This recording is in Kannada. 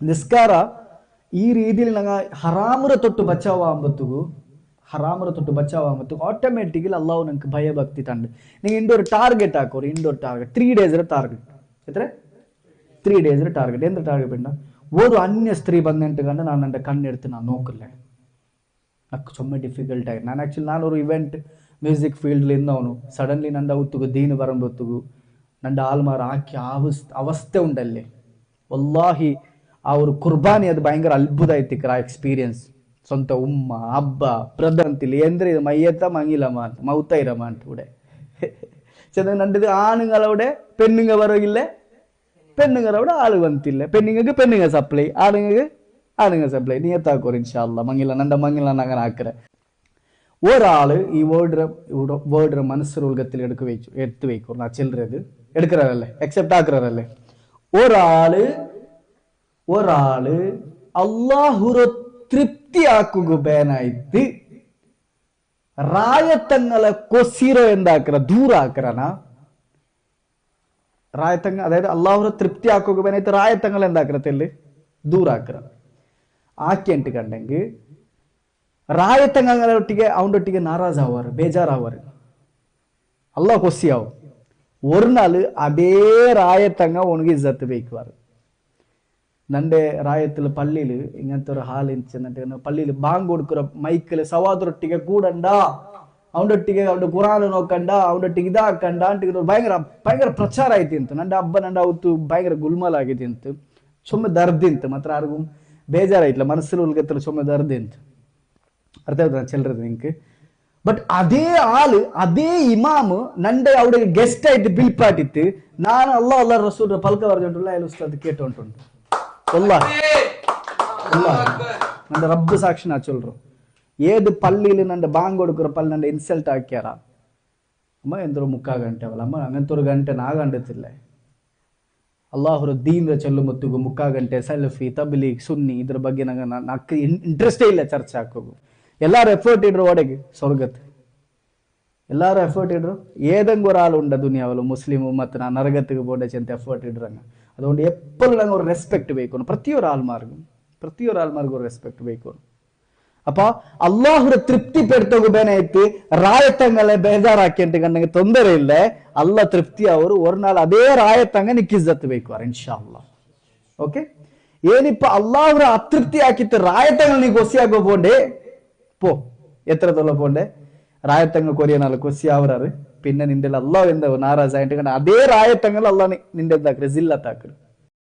ನಿಸ್ಕಾರ ಈ ರೀತಿಯಲ್ಲಿ ನಂಗೆ ಹರಾಮರ ತೊಟ್ಟು ಬಚಾವ ಅಂಬತ್ತಿಗೂ ಆಟೋಮೆಟಿಕಲಿ ಅಲ್ಲಾವು ನಂಗೆ ಭಯ ಭಕ್ತಿ ತಂಡು ನೀವು ಇಂಡೋರ್ ಟಾರ್ಗೆಟ್ ಹಾಕೋರು ಇಂಡೋರ್ ಟಾರ್ಗೆಟ್ 3 days ಟಾರ್ಗೆಟ್ ಎತ್ತರ 3 days ಟಾರ್ಗೆಟ್ ಎಂತ ಟಾರ್ಗೆಟ್ ಪಿಂಡ ಓದು ಅನ್ಯ ಸ್ತ್ರೀ ಬಂದೆಂಟು ಗಂಡ ನಾನು ನನ್ನ ಕಣ್ಣೆಡ್ತು ನಾನು ನೋಕಲ್ಲ ನಕ್ಕು ಸೊಮ್ಮೆ ಡಿಫಿಕಲ್ಟ್ ಆಗಿ ನಾನು ಆ್ಯಕ್ಚುಲಿ ನಾನು ಒಂದು ಇವೆಂಟ್ ಮ್ಯೂಸಿಕ್ ಫೀಲ್ಡ್ಲಿಂದ ಅವನು ಸಡನ್ಲಿ ನಂದ ಉತ್ತುಗು ದೀನು ಬರಂಬೊತ್ತುಗು ನಂದ ಆಲ್ಮಾರ ಹಾಕಿ ಅವಸ್ಥೆ ಉಂಡಲ್ಲಿ ವಲ್ಲಾಹಿ ಅವರು ಕುರ್ಬಾನಿ ಅದು ಭಯಂಕರ ಅದ್ಭುತ ಐತಿಕ್ರ ಆ ಎಕ್ಸ್ಪೀರಿಯನ್ಸ್ ಸ್ವಂತ ಉಮ್ಮ ಹಬ್ಬ ಬ್ರದರ್ ಅಂತಿಲ್ಲ ಎಂದ್ರೆ ಇದು ಮೈಯತ್ತ ಮಂಗಿಲಮ್ಮ ಅಂತ ಮೌತೈರಮ್ಮ ಅಂತ ಕೂಡ ചെന്ന് നണ്ടത് ആണുങ്ങളവിടെ പെണ്ണുങ്ങ പറയില്ല പെണ്ണുങ്ങളവിടെ ആളുവന്തില്ല പെണ്ണുങ്ങൾക്ക് പെണ്ണുങ്ങ സപ്ലൈ ആണുങ്ങൾക്ക് ആണുങ്ങ സപ്ലൈ നീ എത്താക്കോർ ഇൻഷാ അല്ലാ മങ്ങില നണ്ട മങ്ങില അങ്ങനെ ആക്കറ ഒരാള് ഈ വേർഡ് മനസ്സിൽ ഉൾഗത്തിൽ എടുത്തു വയ്ക്കും நான் ചെല്ലുறது എടുക്കறല്ലേ അക്സെപ്റ്റ് ആക്കறല്ലേ ഒരാള് അല്ലാഹുര തൃപ്തി ആക്കുകಬೇನಾಯ್ತು ರಾಯತಂಗಲ ಕೊಸಿರೋ ಎಂದಾಕರ ದೂರ ಆಕರನ ರಾಯತಂಗ ಅದಾയത് ಅಲ್ಲಾಹರ ತೃಪ್ತಿ ಆಕೋಗಬೇನಾಯ್ತು ರಾಯತಂಗಲ ಎಂದಾಕರತೆಲ್ಲಿ ದೂರ ಆಕರ ಆಕೆ ಅಂಟು ಕಂಡಂಗೆ ರಾಯತಂಗಗಳೊಟ್ಟಿಗೆ ಅವನೊಟ್ಟಿಗೆ ನಾರಾಜ್ ಆವಾರು ಬೇಜಾರಾವಾರು ಅಲ್ಲಾಹ್ ಕೊಸಿಯಾವು ஒரு நாள் அதே ராயத்தங்க உனக்கு இzzat வைக்குவாரு நண்டே ராயத்தில் பள்ளியில் இங்கனത്തെ ஒரு ಹಾಲ್ ಇಂಚನಂತೆ ಪಳ್ಳಿಲಿ ಬಾಂಗ್ ಕೊಡ್ಕರ ಮೈಕಲ್ಲಿ ಸವಾದರೊಟ್ಟಿಗೆ ಕೂಡಂಡ ಅವನೊಟ್ಟಿಗೆ ಅವನ ಕುರಾನ್ ನೋಕಂಡ ಅವನೊಟ್ಟಿಗೆ ಇದಾಕಂಡ ಅಂತ ಭಯಂಕರ ಪ್ರಚಾರ ಐತಿ ಅಂತ ನಂಡ ಹಬ್ಬ ನಂಡ ಅವತ್ತು ಭಯಂಕರ ಗುಲ್ಮಲ್ ಆಗಿದೆ ಅಂತ ಸುಮ್ಮನೆ ದರ್ದಿಂತ ಮಾತ್ರ ಯಾರಿಗೂ ಬೇಜಾರಾಯ್ತಲ್ಲ ಮನಸ್ಸಲ್ಲಿ ಉಲ್ಗತ್ತಲ್ಲ ಸುಮ್ಮನೆ ದರ್ದಿಂತ ಅರ್ಥ ಆಯ್ತು ಚೆಲ್ಲறது ನಿಂಗೆ ಬಟ್ ಅದೇ ಆಳು ಅದೇ ಇಮಾಮ್ ನಂಡೆ ಅವಳಿಗೆ ಗೆಸ್ಟ್ ಆಯ್ತು ಬಿಲ್ಪಾಟಿತ್ತು ನಾನು ಅಲ್ಲ ರಸೂಲ್ ಪಲ್ಕ ಬರ್ಜುಂಟುಲ್ಲ ಉಸ್ತಾದ್ ಕೇಟು ಉಂಟು ನಂದ ರಬ್ಬು ಸಾಕ್ಷಿ ನಾ ಚೊಲ್ರು ಏದು ಪಲ್ಲಿಲಿ ನಂದ ಬಾಂಗ್ ಕೊಡುಕರ ಪಲ್ಲಿ ನಂದ ಇನ್ಸಲ್ಟ್ ಹಾಕ್ಯಾರ ಅಮ್ಮ ಎಂದ್ರು 3/4 ಗಂಟೆ ಅವಲ್ಲ ಅಮ್ಮ ಹಂಗಂತೊರು ಗಂಟೆ ನಾ ಗಂಡತಿಲ್ಲ ಅಲ್ಲಾಹರ ದೀನ್ರ ಚೆಲ್ಲು ಮುತ್ತುಗು 3/4 ಗಂಟೆ ಸೆಲ್ಫಿ ತಬ್ಲೀಗ್ ಸುನ್ನಿ ಇದ್ರ ಬಗ್ಗೆ ನಂಗೆ ಇಂಟ್ರೆಸ್ಟೇ ಇಲ್ಲ ಚರ್ಚೆ ಹಾಕೋಗು ಎಲ್ಲಾರು ಎಫರ್ಟ್ ಇಡ್ರು ಒಡೆಗೆ ಸ್ವರ್ಗತ್ ಎಲ್ಲಾರು ಎಫರ್ಟ್ ಇಡ್ರು ಏದಂಗೆ ஒரு ஆள் உண்ட ದುನಿಯಾವಲು ಮುಸ್ಲಿಮ್ ಮತ್ತು ನಾ ನರಗತ್ತಿಗೆ ಬೋಡಚೆ ಅಂತ ಎಫರ್ಟ್ ಇಡ್ರಂಗ അതുകൊണ്ട് എപ്പോഴും ನಂಗೆ ഒരു ರೆಸ್ಪೆಕ್ಟ್ ಬೇಕು ಪ್ರತಿಯೊರು ಆಲ್ಮಾರ್ಗು ರೆಸ್ಪೆಕ್ಟ್ ಬೇಕು ಅಪ್ಪ ಅಲ್ಲಾಹರ ತೃಪ್ತಿ ಪೆಡ್ತೋಗಬೇನಾಯ್ತು ರಾಯತಂಗಲೆ ಬೇಜಾರಾಕಿ ಅಂತ ನನಗೆ ತೊಂದರೆ ಇಲ್ಲ ಅಲ್ಲ ತೃಪ್ತಿ ಅವರು ஒரு நாள் அதே ರಾಯತಂಗ ನಿಕ್ಕೆ ಇಜ್ಜತ್ ಬೇಕು ಇನ್ಶಾ ಅಲ್ಲಾಹ್ ಓಕೆ ಏನಿಪ್ಪ ಅಲ್ಲಾಹರ ಅತೃಪ್ತಿ ಹಾಕಿತ್ತು ರಾಯತಂಗ ನೀ ಗೊಸಿಯಾಗೋ ಬೋಂಡೆ പോ എത്ര തൊള്ള പോണ്ടേ ರಾಯತಂಗ ಕೊರಿಯನಲ್ಲ ಕೊಸಿ ಅವರಾರು പിന്നെ നിന്റെ അല്ലാഹ് എന്താ നാരാസായിട്ട് അതേ ರಾಯತಂಗල അല്ലാഹ് നിന്റെ എന്താക്കറ് ജില്ലത്താക്കറ്